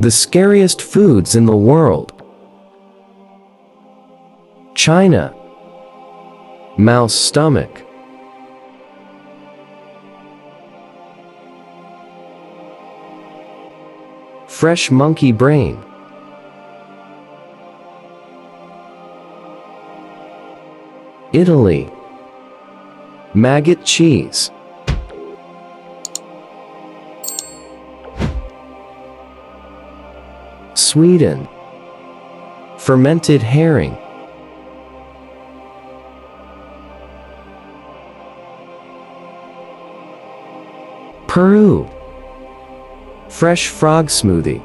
The scariest foods in the world. China. Mouse stomach. Fresh monkey brain. Italy. Maggot cheese. Sweden. Fermented herring. Peru. Fresh frog smoothie.